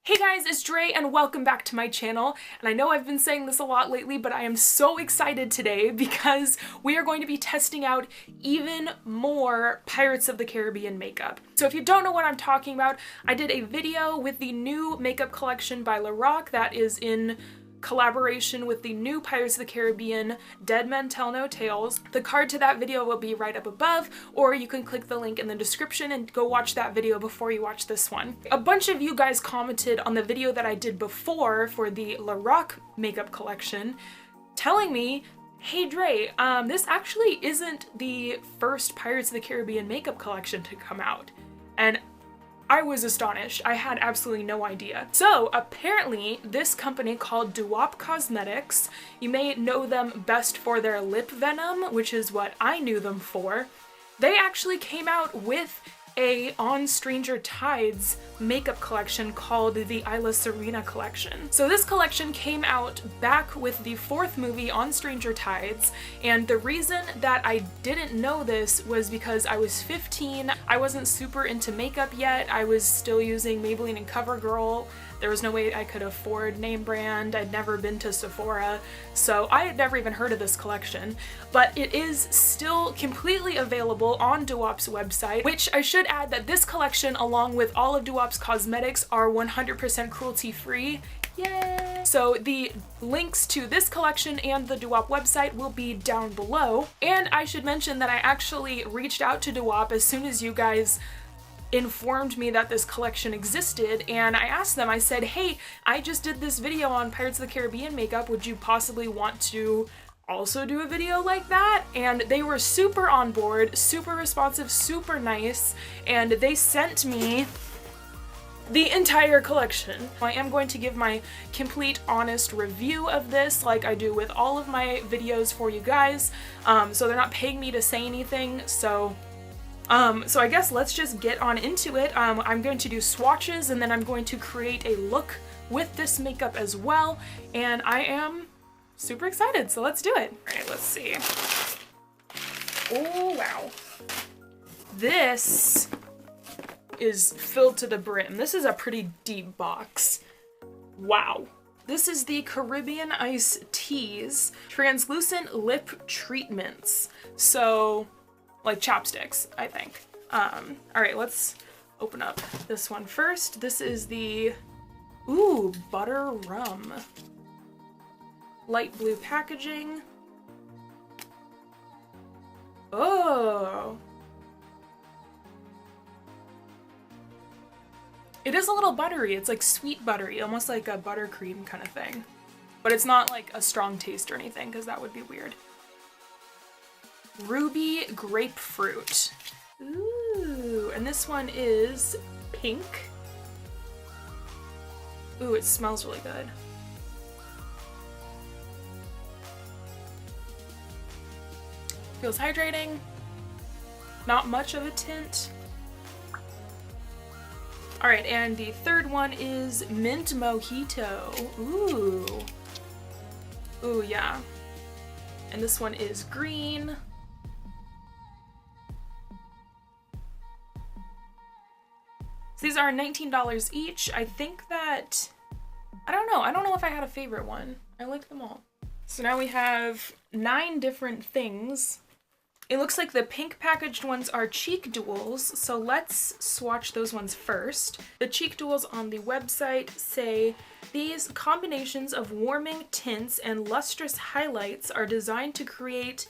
Hey guys, it's Dre and welcome back to my channel. And I know I've been saying this a lot lately, but I am so excited today because we are going to be testing out even more Pirates of the Caribbean makeup. So if you don't know what I'm talking about, I did a video with the new makeup collection by Lorac that is in collaboration with the new Pirates of the Caribbean Dead Men Tell No Tales. The card to that video will be right up above, or you can click the link in the description and go watch that video before you watch this one. A bunch of you guys commented on the video that I did before for the Lorac makeup collection, telling me, hey Dre, this actually isn't the first Pirates of the Caribbean makeup collection to come out. And I was astonished. I had absolutely no idea. So apparently this company called Duop Cosmetics, you may know them best for their lip venom, which is what I knew them for. They actually came out with a On Stranger Tides makeup collection called the Isla Serena collection. So this collection came out back with the fourth movie On Stranger Tides, and the reason that I didn't know this was because I was 15, I wasn't super into makeup yet, I was still using Maybelline and CoverGirl. There was no way I could afford name brand, I'd never been to Sephora, so I had never even heard of this collection. But it is still completely available on Duop's website, which I should add that this collection, along with all of Duop's cosmetics, are 100% cruelty-free. Yay! So the links to this collection and the Duop website will be down below. And I should mention that I actually reached out to Duop as soon as you guys informed me that this collection existed, and I asked them, I said, hey, I just did this video on Pirates of the Caribbean makeup, would you possibly want to also do a video like that? And they were super on board, super responsive, super nice, and they sent me the entire collection. I am going to give my complete honest review of this like I do with all of my videos for you guys, so they're not paying me to say anything, so I guess let's just get on into it. I'm going to do swatches and then I'm going to create a look with this makeup as well, and I am super excited, so let's do it. All right, let's see. Oh, wow. This is filled to the brim. This is a pretty deep box. Wow. This is the Caribbean Ice Teas Translucent Lip Treatments. So, like chapsticks, I think. All right, let's open up this one first. This is the, ooh, butter rum. Light blue packaging. Oh. It is a little buttery. It's like sweet buttery, almost like a buttercream kind of thing. But it's not like a strong taste or anything, because that would be weird. Ruby grapefruit. Ooh, and this one is pink. Ooh, it smells really good. Feels hydrating. Not much of a tint. All right, and the third one is mint mojito. Ooh. Ooh, yeah. And this one is green. These are $19 each. I think that, I don't know if I had a favorite one. I like them all. So now we have 9 different things. It looks like the pink packaged ones are cheek duals, so let's swatch those ones first. The cheek duals on the website say, these combinations of warming tints and lustrous highlights are designed to create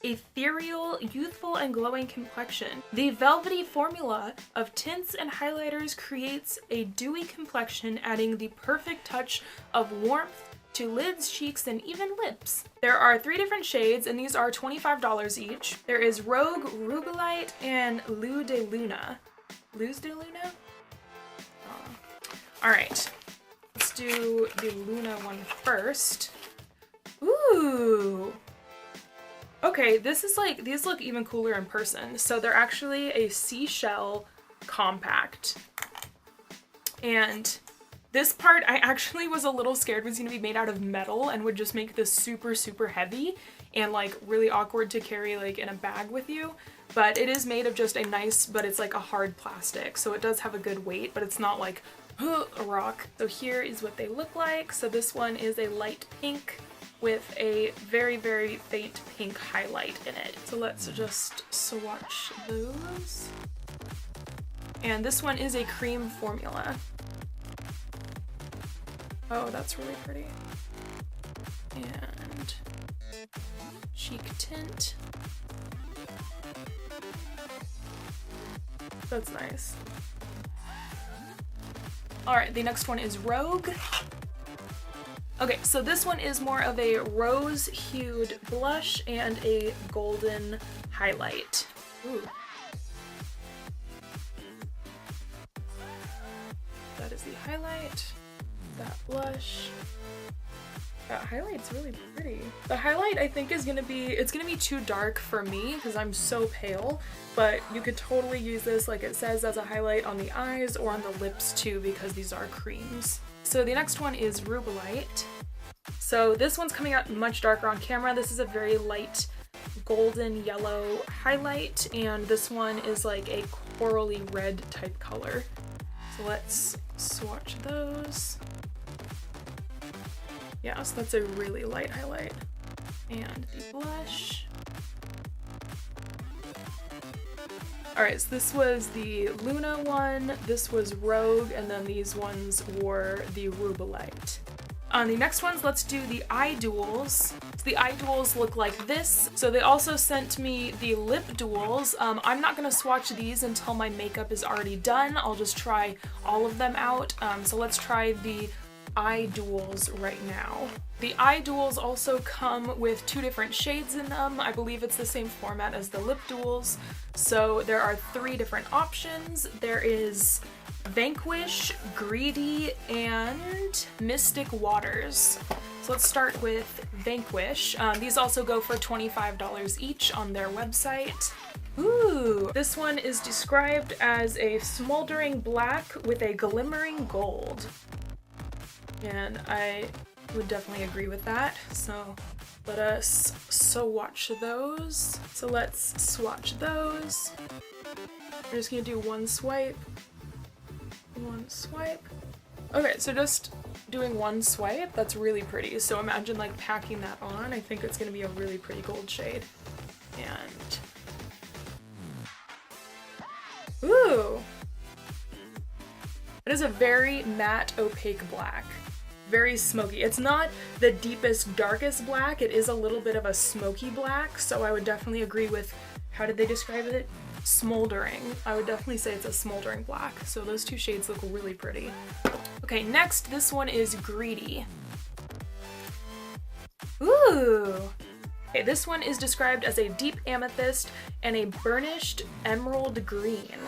ethereal, youthful, and glowing complexion. The velvety formula of tints and highlighters creates a dewy complexion, adding the perfect touch of warmth to lids, cheeks, and even lips. There are 3 different shades, and these are $25 each. There is Rogue, Rugolite, and Luz de Luna. Luz de Luna? Oh. All right, let's do the Luna one first. Ooh. Okay, this is like, these look even cooler in person. So they're actually a seashell compact. And this part I actually was a little scared was gonna be made out of metal and would just make this super, super heavy and like really awkward to carry like in a bag with you. But it is made of just a nice, but it's like a hard plastic. So it does have a good weight, but it's not like rock. So here is what they look like. So this one is a light pink with a very, very faint pink highlight in it. So let's just swatch those. And this one is a cream formula. Oh, that's really pretty. And cheek tint. That's nice. All right, the next one is Rogue. Okay, so this one is more of a rose-hued blush and a golden highlight. Ooh. That is the highlight, that blush. That highlight's really pretty. The highlight I think is gonna be, it's gonna be too dark for me because I'm so pale, but you could totally use this like it says as a highlight on the eyes or on the lips too because these are creams. So the next one is Rubelite. So this one's coming out much darker on camera. This is a very light golden yellow highlight, and this one is like a corally red type color. So let's swatch those. Yeah, so that's a really light highlight. And the blush. Alright, so this was the Luna one, this was Rogue, and then these ones were the Rubelite. On the next ones, let's do the eye duals. So the eye duals look like this. So they also sent me the lip duals. I'm not gonna swatch these until my makeup is already done. I'll just try all of them out. So let's try the eye duals right now. The eye duals also come with 2 different shades in them. I believe it's the same format as the lip duals. So there are 3 different options. There is Vanquish, Greedy, and Mystic Waters. So let's start with Vanquish. These also go for $25 each on their website. Ooh, this one is described as a smoldering black with a glimmering gold. And I would definitely agree with that. So let us swatch those. So let's swatch those. We're just gonna do one swipe. One swipe. Okay, so just doing one swipe, that's really pretty. So imagine like packing that on. I think it's gonna be a really pretty gold shade. And ooh, it is a very matte opaque black, very smoky. It's not the deepest darkest black, it is a little bit of a smoky black, so I would definitely agree with, how did they describe it? Smoldering. I would definitely say it's a smoldering black. So those 2 shades look really pretty. Okay, next, this one is Greedy. Ooh. Okay, this one is described as a deep amethyst and a burnished emerald green.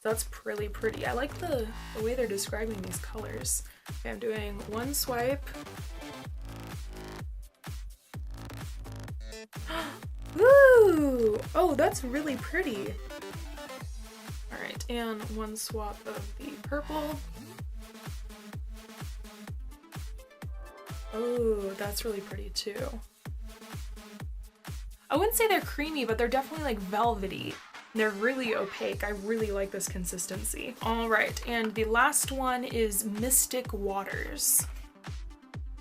So that's really pretty. I like the way they're describing these colors. Okay, I'm doing one swipe. Ooh! Oh, that's really pretty. Alright, and one swap of the purple. Oh, that's really pretty too. I wouldn't say they're creamy, but they're definitely like velvety. They're really opaque. I really like this consistency. Alright, and the last one is Mystic Waters.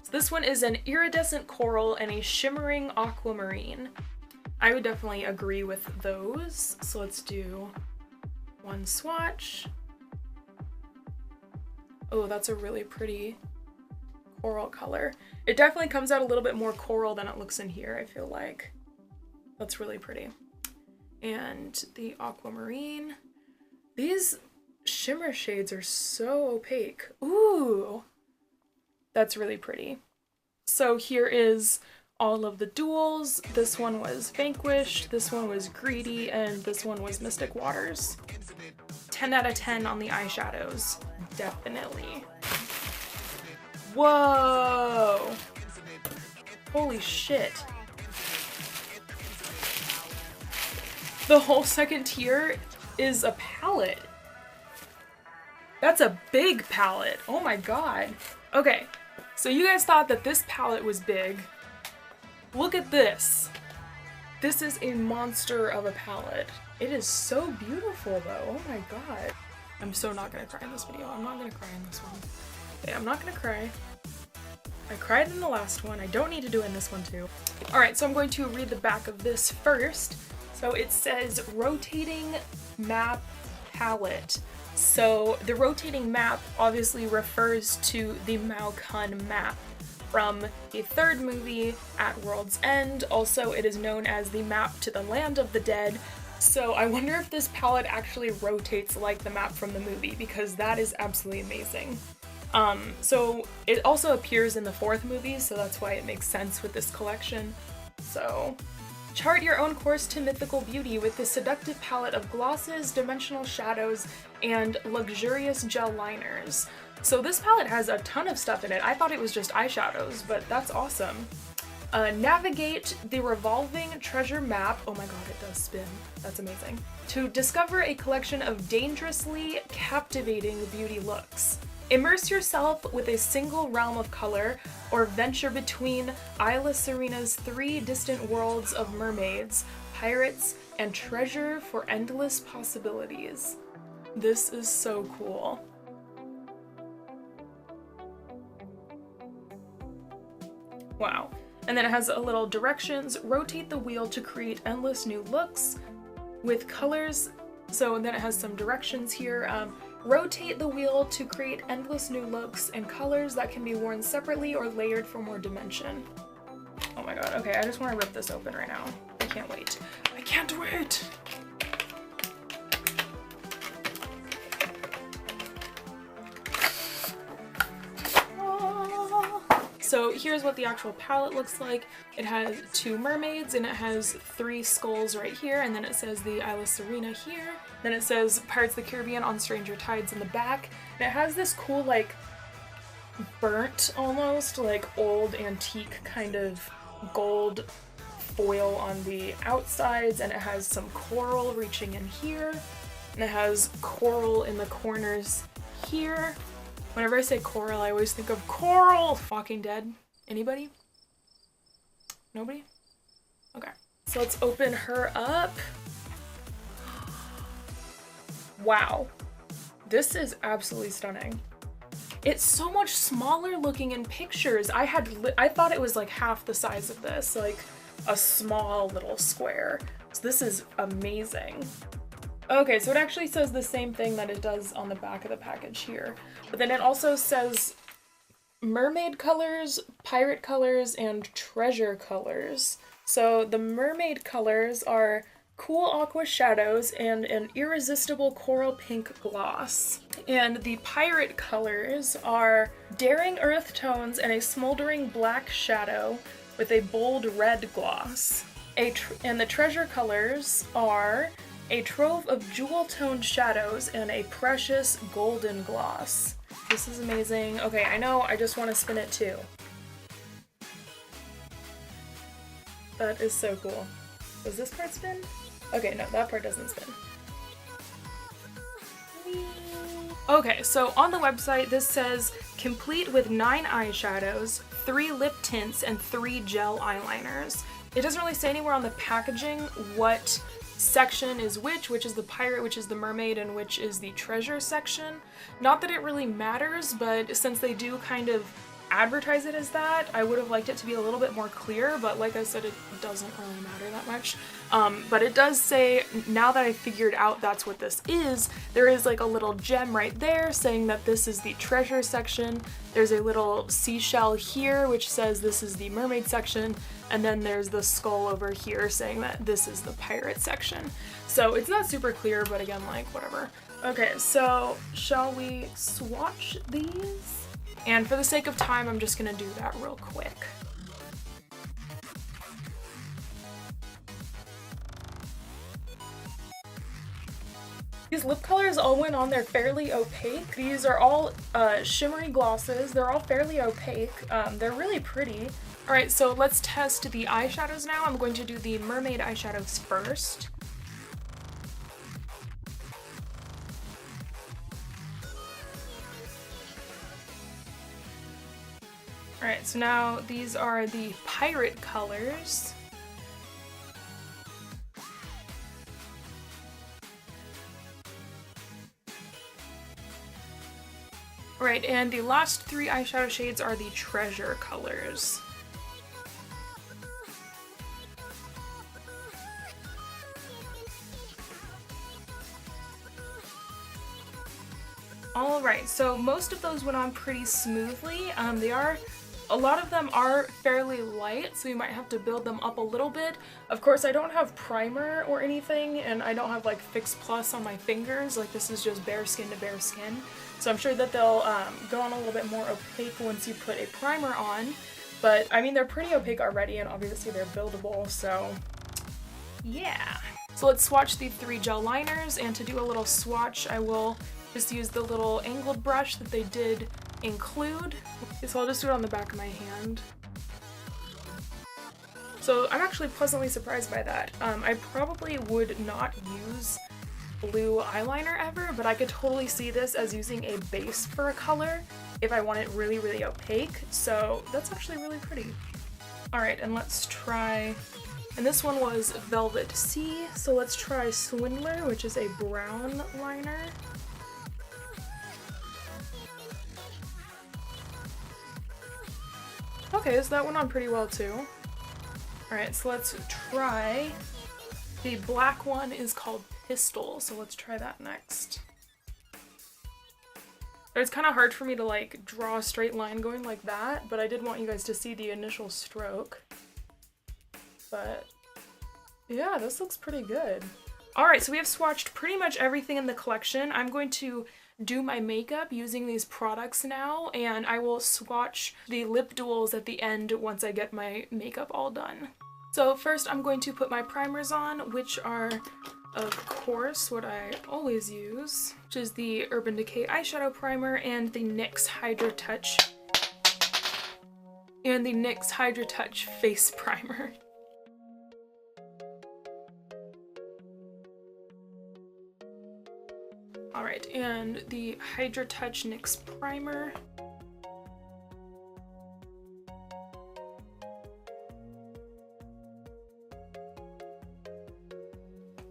So this one is an iridescent coral and a shimmering aquamarine. I would definitely agree with those. So let's do one swatch. Oh, that's a really pretty coral color. It definitely comes out a little bit more coral than it looks in here, I feel like. That's really pretty. And the aquamarine. These shimmer shades are so opaque. Ooh, that's really pretty. So here is all of the duals. This one was Vanquish, this one was Greedy, and this one was Mystic Waters. 10 out of 10 on the eyeshadows, definitely. Whoa! Holy shit. The whole second tier is a palette. That's a big palette. Oh my god. Okay, so you guys thought that this palette was big. Look at this. This is a monster of a palette. It is so beautiful though. Oh my god. I'm so not gonna cry in this video. I'm not gonna cry in this one. Okay, I'm not gonna cry. I cried in the last one. I don't need to do it in this one too. All right, so I'm going to read the back of this first. So it says rotating map palette. So the rotating map obviously refers to the Maokun map from the third movie at World's End. Also, it is known as the map to the Land of the Dead. So I wonder if this palette actually rotates like the map from the movie, because that is absolutely amazing. So it also appears in the fourth movie, so that's why it makes sense with this collection. So chart your own course to mythical beauty with the seductive palette of glosses, dimensional shadows, and luxurious gel liners. So this palette has a ton of stuff in it. I thought it was just eyeshadows, but that's awesome. Navigate the revolving treasure map. Oh my god, it does spin. That's amazing. To discover a collection of dangerously captivating beauty looks. Immerse yourself with a single realm of color, or venture between Isla Serena's 3 distant worlds of mermaids, pirates, and treasure for endless possibilities. This is so cool. Wow. And then it has a little directions. Rotate the wheel to create endless new looks with colors. So then it has some directions here. Rotate the wheel to create endless new looks and colors that can be worn separately or layered for more dimension. Oh my god, okay, I just want to rip this open right now. I can't wait. I can't wait! So here's what the actual palette looks like. It has 2 mermaids and it has 3 skulls right here, and then it says the Isla Serena here. Then it says Pirates of the Caribbean on Stranger Tides in the back. And it has this cool, like, burnt almost, like old antique kind of gold foil on the outsides, and it has some coral reaching in here. And it has coral in the corners here. Whenever I say coral, I always think of coral! Walking Dead. Anybody? Nobody? Okay. So let's open her up. Wow. This is absolutely stunning. It's so much smaller looking in pictures. I thought it was like half the size of this, like a small little square. So this is amazing. Okay, so it actually says the same thing that it does on the back of the package here. But then it also says mermaid colors, pirate colors, and treasure colors. So the mermaid colors are cool aqua shadows and an irresistible coral pink gloss. And the pirate colors are daring earth tones and a smoldering black shadow with a bold red gloss. And the treasure colors are a trove of jewel-toned shadows and a precious golden gloss. This is amazing. Okay, I know, I just want to spin it too. That is so cool. Does this part spin? Okay, no, that part doesn't spin. Whee! Okay, so on the website this says complete with 9 eyeshadows, 3 lip tints, and 3 gel eyeliners. It doesn't really say anywhere on the packaging what section is which is the pirate, which is the mermaid, and which is the treasure section. Not that it really matters, but since they do kind of advertise it as that, I would have liked it to be a little bit more clear, but like I said, it doesn't really matter that much. But it does say, now that I figured out that's what this is, there is like a little gem right there saying that this is the treasure section. There's a little seashell here which says this is the mermaid section, and then there's the skull over here saying that this is the pirate section. So it's not super clear, but again, like, whatever. Okay, so shall we swatch these? And for the sake of time, I'm just gonna do that real quick. These lip colors all went on, they're fairly opaque. These are all shimmery glosses. They're all fairly opaque. They're really pretty. All right, so let's test the eyeshadows now. I'm going to do the mermaid eyeshadows first. All right, so now these are the pirate colors. Right, and the last 3 eyeshadow shades are the Treasure colors. Alright, so most of those went on pretty smoothly. A lot of them are fairly light, so you might have to build them up a little bit. Of course, I don't have primer or anything, and I don't have like Fix Plus on my fingers. Like, this is just bare skin to bare skin. So I'm sure that they'll go on a little bit more opaque once you put a primer on. But, I mean, they're pretty opaque already, and obviously they're buildable, so yeah. So let's swatch the 3 gel liners, and to do a little swatch, I will just use the little angled brush that they did include. So I'll just do it on the back of my hand. So I'm actually pleasantly surprised by that. I probably would not use blue eyeliner ever, but I could totally see this as using a base for a color if I want it really, really opaque. So that's actually really pretty. Alright, and let's try, and this one was Velvet Sea, so let's try Swindler, which is a brown liner. Okay, so that went on pretty well too. Alright, so let's try, the black one is called Pistol, so let's try that next. It's kind of hard for me to like draw a straight line going like that, but I did want you guys to see the initial stroke. But yeah, this looks pretty good. Alright, so we have swatched pretty much everything in the collection. I'm going to do my makeup using these products now, and I will swatch the lip duals at the end once I get my makeup all done. So first I'm going to put my primers on, which are, of course, what I always use, which is the Urban Decay eyeshadow primer and the NYX Hydra Touch face primer. Alright, and the Hydra Touch NYX primer.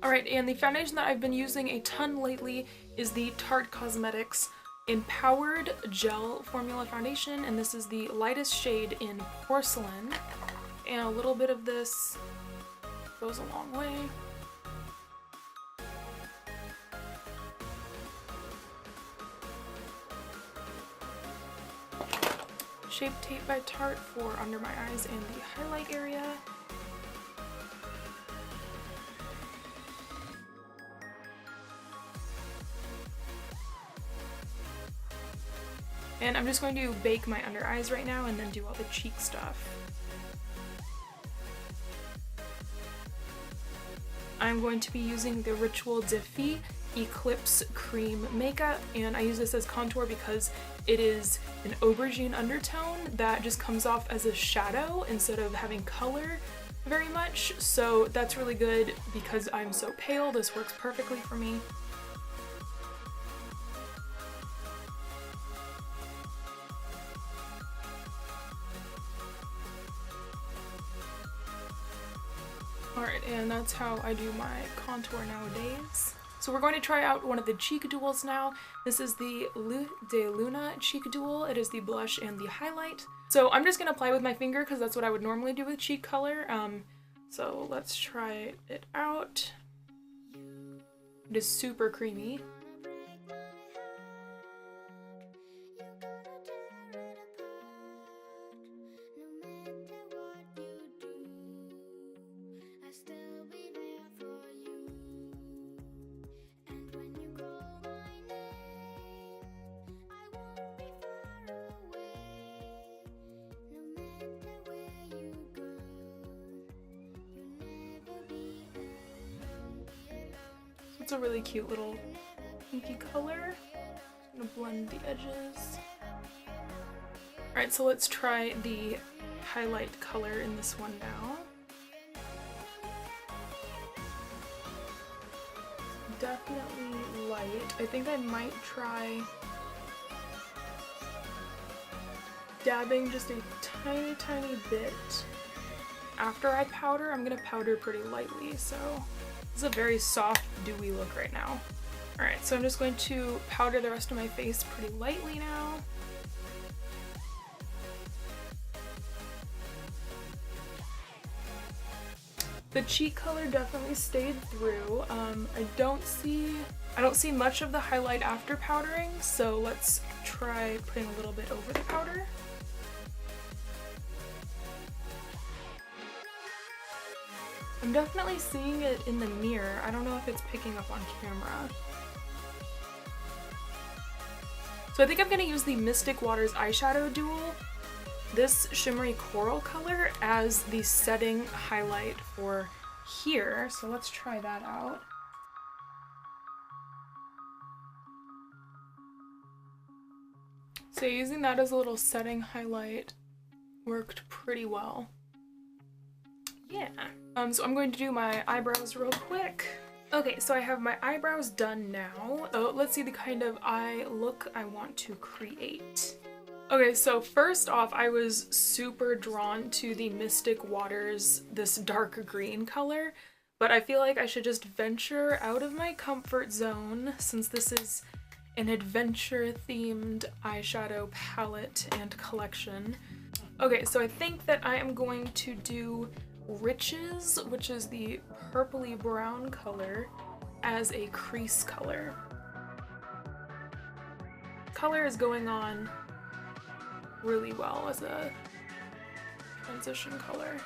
Alright, and the foundation that I've been using a ton lately is the Tarte Cosmetics Empowered Gel Formula Foundation, and this is the lightest shade in Porcelain. And a little bit of this goes a long way. Shape Tape by Tarte for under my eyes and the highlight area. And I'm just going to bake my under eyes right now and then do all the cheek stuff. I'm going to be using the Ritual Defy Eclipse Cream Makeup, and I use this as contour because it is an aubergine undertone that just comes off as a shadow instead of having color very much, so that's really good because I'm so pale. This works perfectly for me. Alright, and that's how I do my contour nowadays. So we're going to try out one of the cheek duals now. This is the Luz de Luna cheek dual. It is the blush and the highlight. So I'm just going to apply with my finger because that's what I would normally do with cheek color. So let's try it out. It is super creamy. It's a really cute little pinky color. I'm gonna blend the edges. Alright, so let's try the highlight color in this one now. Definitely light. I think I might try dabbing just a tiny, tiny bit after I powder. I'm gonna powder pretty lightly, so this is a very soft, dewy look right now. Alright, so I'm just going to powder the rest of my face pretty lightly now. The cheek color definitely stayed through. I don't see much of the highlight after powdering, so let's try putting a little bit over the powder. I'm definitely seeing it in the mirror. I don't know if it's picking up on camera. So I think I'm gonna use the Mystic Waters eyeshadow dual, this shimmery coral color, as the setting highlight for here. So let's try that out. So using that as a little setting highlight worked pretty well. Yeah. So I'm going to do my eyebrows real quick. Okay, so I have my eyebrows done now. So let's see the kind of eye look I want to create. Okay, so first off, I was super drawn to the Mystic Waters, this dark green color, but I feel like I should just venture out of my comfort zone since this is an adventure-themed eyeshadow palette and collection. Okay, so I think that I am going to do Riches, which is the purpley brown color, as a crease color. Color is going on really well as a transition color.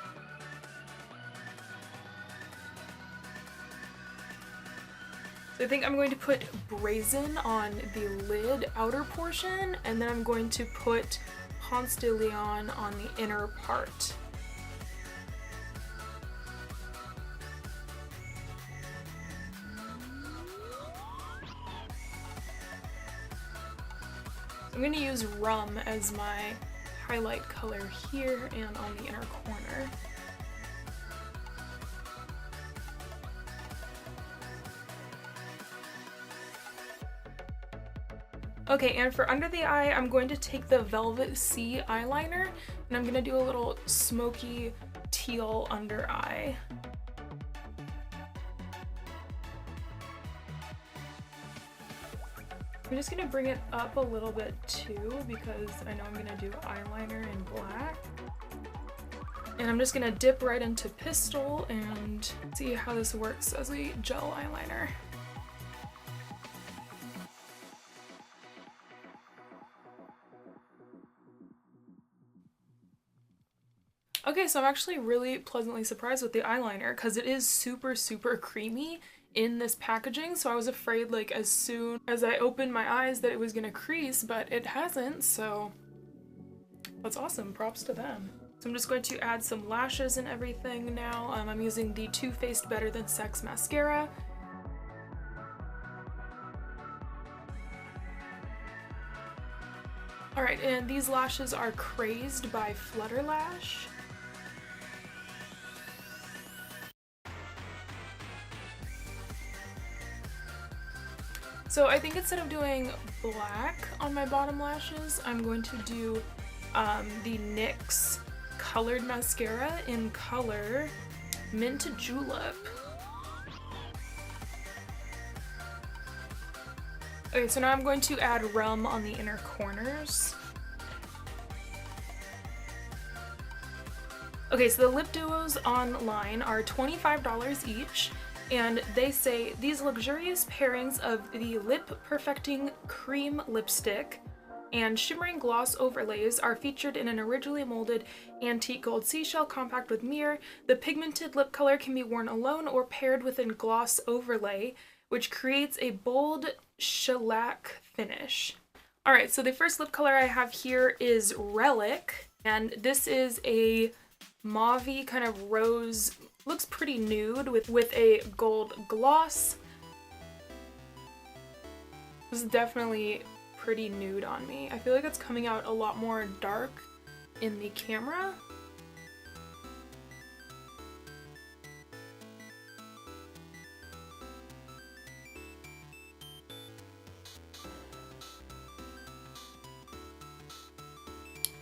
So I think I'm going to put Brazen on the lid outer portion, and then I'm going to put Ponce de Leon on the inner part. I'm going to use Rum as my highlight color here and on the inner corner. Okay, and for under the eye, I'm going to take the Velvet Sea eyeliner, and I'm going to do a little smoky teal under eye. I'm just gonna bring it up a little bit too because I know I'm gonna do eyeliner in black. And I'm just gonna dip right into Pistol and see how this works as a gel eyeliner. Okay, so I'm actually really pleasantly surprised with the eyeliner because it is super, super creamy in this packaging, so I was afraid like as soon as I opened my eyes that it was gonna crease, but it hasn't, so that's awesome. Props to them. So I'm just going to add some lashes and everything now. I'm using the Too Faced Better Than Sex mascara. Alright, and these lashes are Crazed by Flutter Lash. So I think instead of doing black on my bottom lashes, I'm going to do the NYX colored mascara in color Mint Julep. Okay, so now I'm going to add Rum on the inner corners. Okay, so the lip duos online are $25 each. And they say these luxurious pairings of the Lip Perfecting Cream Lipstick and shimmering gloss overlays are featured in an originally molded antique gold seashell compact with mirror. The pigmented lip color can be worn alone or paired with a gloss overlay, which creates a bold shellac finish. Alright, so the first lip color I have here is Relic, and this is a mauve-y kind of rose. Looks pretty nude with a gold gloss. This is definitely pretty nude on me. I feel like it's coming out a lot more dark in the camera.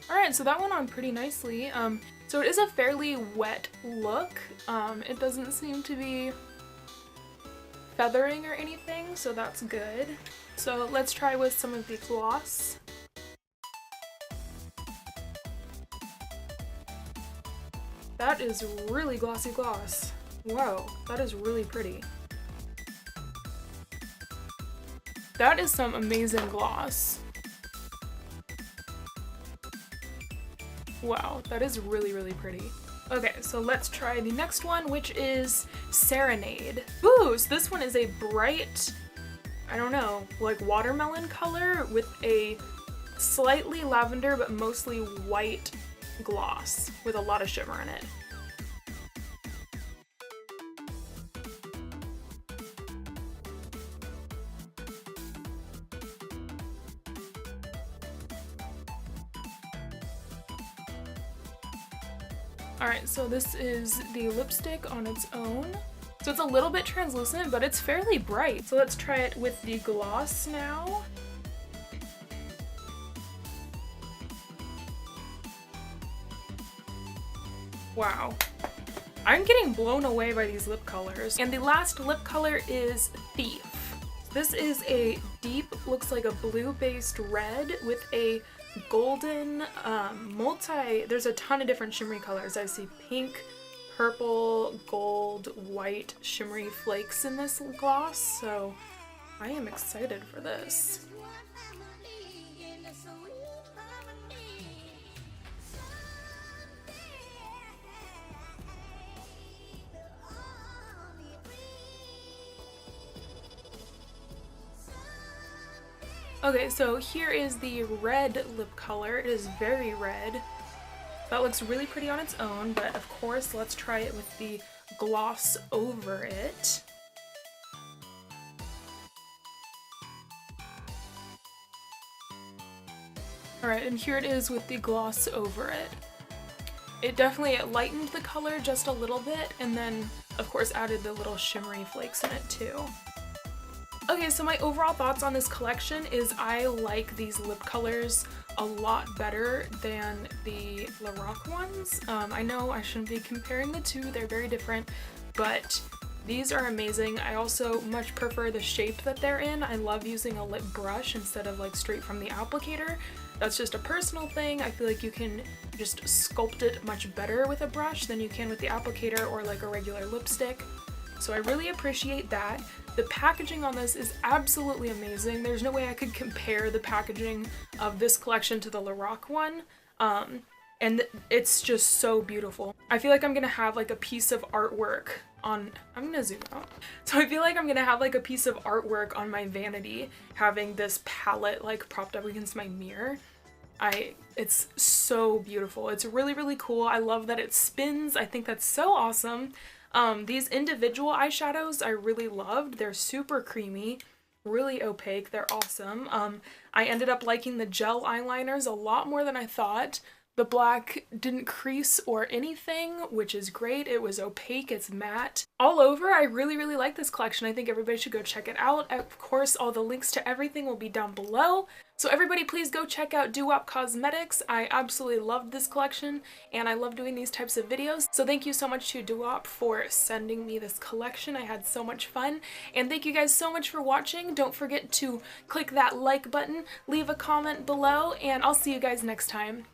Alright, so that went on pretty nicely. So it is a fairly wet look. It doesn't seem to be feathering or anything, so that's good. So let's try with some of the gloss. That is really glossy gloss. Whoa, that is really pretty. That is some amazing gloss. Wow, that is really, really pretty. Okay, so let's try the next one, which is Serenade. Ooh, so this one is a bright, I don't know, like watermelon color with a slightly lavender but mostly white gloss with a lot of shimmer in it. Alright, so this is the lipstick on its own. So it's a little bit translucent, but it's fairly bright. So let's try it with the gloss now. Wow. I'm getting blown away by these lip colors. And the last lip color is Thief. This is a deep, looks like a blue-based red with a golden there's a ton of different shimmery colors. I see pink, purple, gold, white shimmery flakes in this gloss, so I am excited for this. Okay, so here is the red lip color. It is very red. That looks really pretty on its own, but of course, let's try it with the gloss over it. Alright, and here it is with the gloss over it. It definitely lightened the color just a little bit, and then, of course, added the little shimmery flakes in it too. Okay, so my overall thoughts on this collection is I like these lip colors a lot better than the Lorac ones. I know I shouldn't be comparing the two, they're very different, but these are amazing. I also much prefer the shape that they're in. I love using a lip brush instead of like straight from the applicator. That's just a personal thing. I feel like you can just sculpt it much better with a brush than you can with the applicator or like a regular lipstick. So I really appreciate that. The packaging on this is absolutely amazing. There's no way I could compare the packaging of this collection to the Lorac one. And it's just so beautiful. I feel like I'm gonna have like a piece of artwork on, I'm gonna zoom out. So I feel like I'm gonna have like a piece of artwork on my vanity, having this palette like propped up against my mirror. It's so beautiful. It's really, really cool. I love that it spins. I think that's so awesome. These individual eyeshadows I really loved. They're super creamy, really opaque. They're awesome. I ended up liking the gel eyeliners a lot more than I thought. The black didn't crease or anything, which is great. It was opaque, it's matte. All over, I really, really like this collection. I think everybody should go check it out. Of course, all the links to everything will be down below. So everybody please go check out Doo-Wop Cosmetics. I absolutely loved this collection and I love doing these types of videos. So thank you so much to Doo-Wop for sending me this collection. I had so much fun. And thank you guys so much for watching. Don't forget to click that like button, leave a comment below, and I'll see you guys next time.